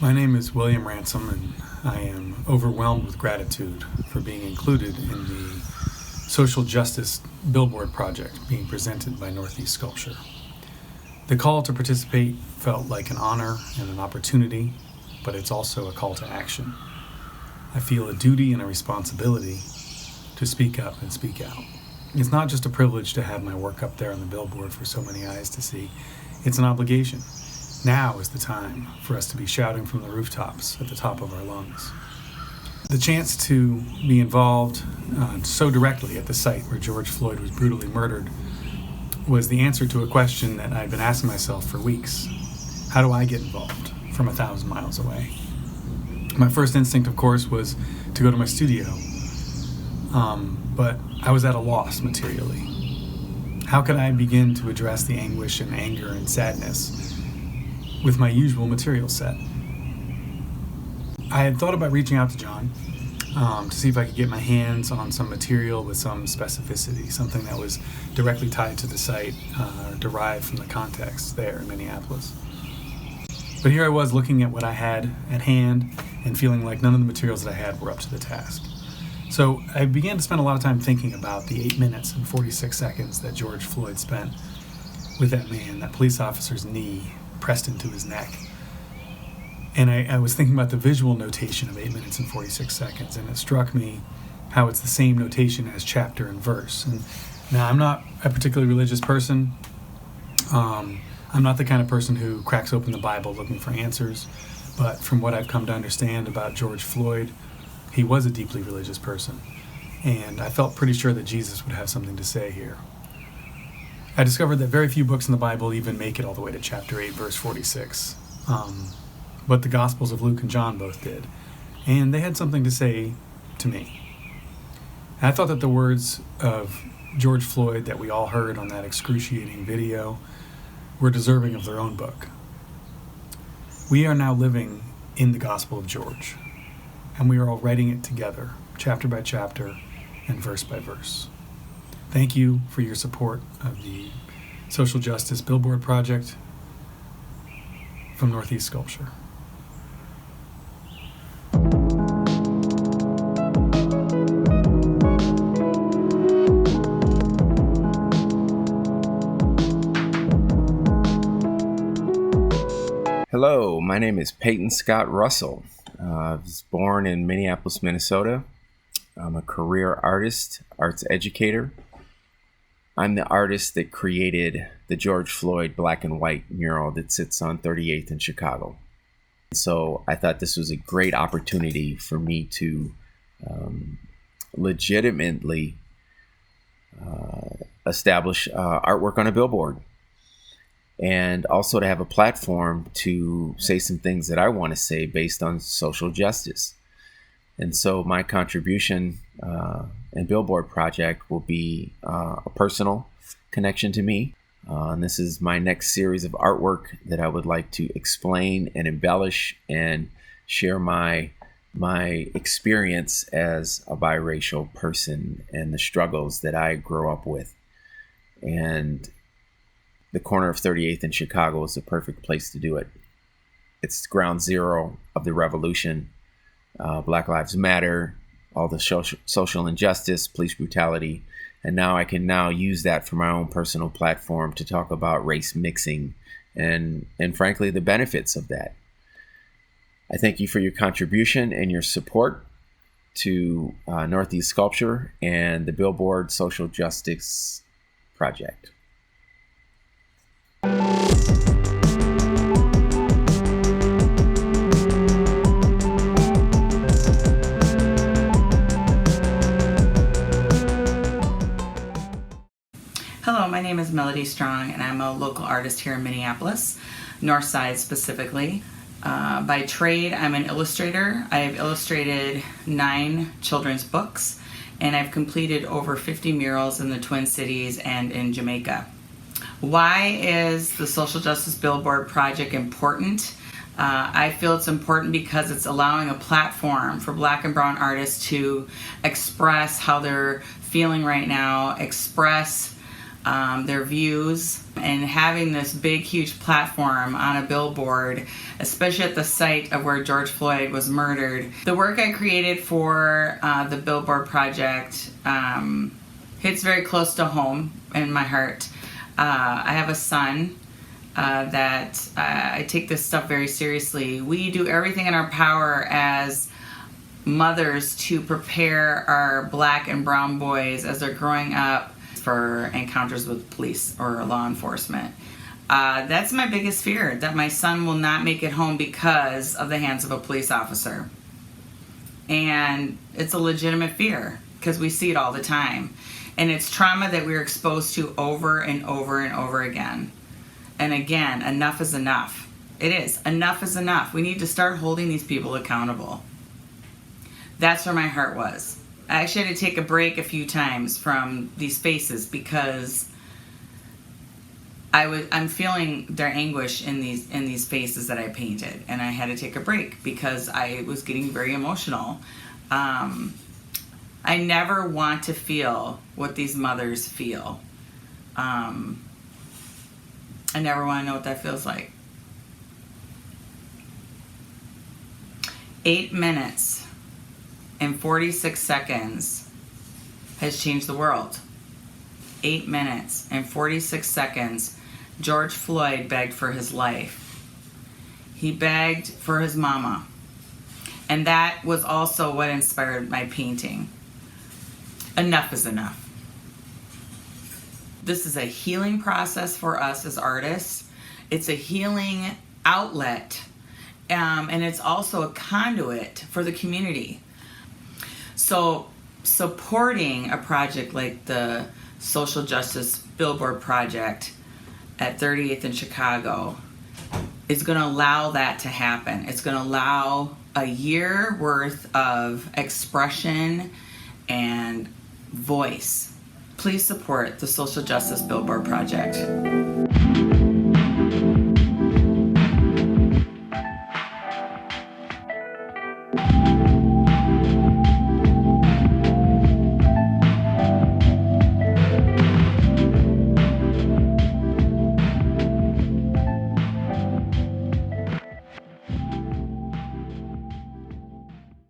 My name is William Ransom, and I am overwhelmed with gratitude for being included in the social justice Billboard project being presented by Northeast Sculpture. The call to participate felt like an honor and an opportunity, but it's also a call to action. I feel a duty and a responsibility to speak up and speak out. It's not just a privilege to have my work up there on the billboard for so many eyes to see. It's an obligation. Now is the time for us to be shouting from the rooftops at the top of our lungs. The chance to be involved so directly at the site where George Floyd was brutally murdered was the answer to a question that I'd been asking myself for weeks. How do I get involved from 1,000 miles away? My first instinct, of course, was to go to my studio, but I was at a loss materially. How could I begin to address the anguish and anger and sadness with my usual material set? I had thought about reaching out to John to see if I could get my hands on some material with some specificity, something that was directly tied to the site, derived from the context there in Minneapolis. But here I was looking at what I had at hand and feeling like none of the materials that I had were up to the task. So I began to spend a lot of time thinking about the 8 minutes and 46 seconds that George Floyd spent with that man, that police officer's knee pressed into his neck. And I was thinking about the visual notation of 8 minutes and 46 seconds, and it struck me how it's the same notation as chapter and verse. And now, I'm not a particularly religious person. I'm not the kind of person who cracks open the Bible looking for answers, but from what I've come to understand about George Floyd, he was a deeply religious person, and I felt pretty sure that Jesus would have something to say here. I discovered that very few books in the Bible even make it all the way to chapter 8, verse 46. But the Gospels of Luke and John both did, and they had something to say to me. And I thought that the words of George Floyd that we all heard on that excruciating video were deserving of their own book. We are now living in the Gospel of George, and we are all writing it together, chapter by chapter and verse by verse. Thank you for your support of the Social Justice Billboard Project from Northeast Sculpture. Hello, my name is Peyton Scott Russell. I was born in Minneapolis, Minnesota. I'm a career artist, arts educator. I'm the artist that created the George Floyd black and white mural that sits on 38th in Chicago. So I thought this was a great opportunity for me to legitimately establish artwork on a billboard, and also to have a platform to say some things that I want to say based on social justice. And so my contribution and Billboard project will be a personal connection to me. And this is my next series of artwork that I would like to explain and embellish and share my experience as a biracial person and the struggles that I grew up with. And the corner of 38th in Chicago is the perfect place to do it. It's ground zero of the revolution. Black Lives Matter, all the social injustice, police brutality, and now I can use that for my own personal platform to talk about race mixing and frankly the benefits of that. I thank you for your contribution and your support to Northeast Sculpture and the Billboard Social Justice Project. Hello, my name is Melody Strong, and I'm a local artist here in Minneapolis, North Side specifically. By trade, I'm an illustrator. I have illustrated 9 children's books, and I've completed over 50 murals in the Twin Cities and in Jamaica. Why is the Social Justice Billboard Project important? I feel it's important because it's allowing a platform for Black and Brown artists to express how they're feeling right now, express their views, and having this big, huge platform on a billboard, especially at the site of where George Floyd was murdered. The work I created for the Billboard project hits very close to home in my heart. I have a son that I take this stuff very seriously. We do everything in our power as mothers to prepare our black and brown boys as they're growing up for encounters with police or law enforcement. That's my biggest fear, that my son will not make it home because of the hands of a police officer. And it's a legitimate fear because we see it all the time. And it's trauma that we're exposed to over and over and over again. And again, enough is enough. It is. Enough is enough. We need to start holding these people accountable. That's where my heart was. I actually had to take a break a few times from these faces because I'm feeling their anguish in these faces that I painted, and I had to take a break because I was getting very emotional. I never want to feel what these mothers feel. I never want to know what that feels like. 8 minutes and 46 seconds has changed the world. 8 minutes and 46 seconds, George Floyd begged for his life. He begged for his mama. And that was also what inspired my painting. Enough is enough. This is a healing process for us as artists. It's a healing outlet. And it's also a conduit for the community. So supporting a project like the Social Justice Billboard Project at 38th in Chicago is going to allow that to happen. It's going to allow a year worth of expression and voice. Please support the Social Justice Billboard Project.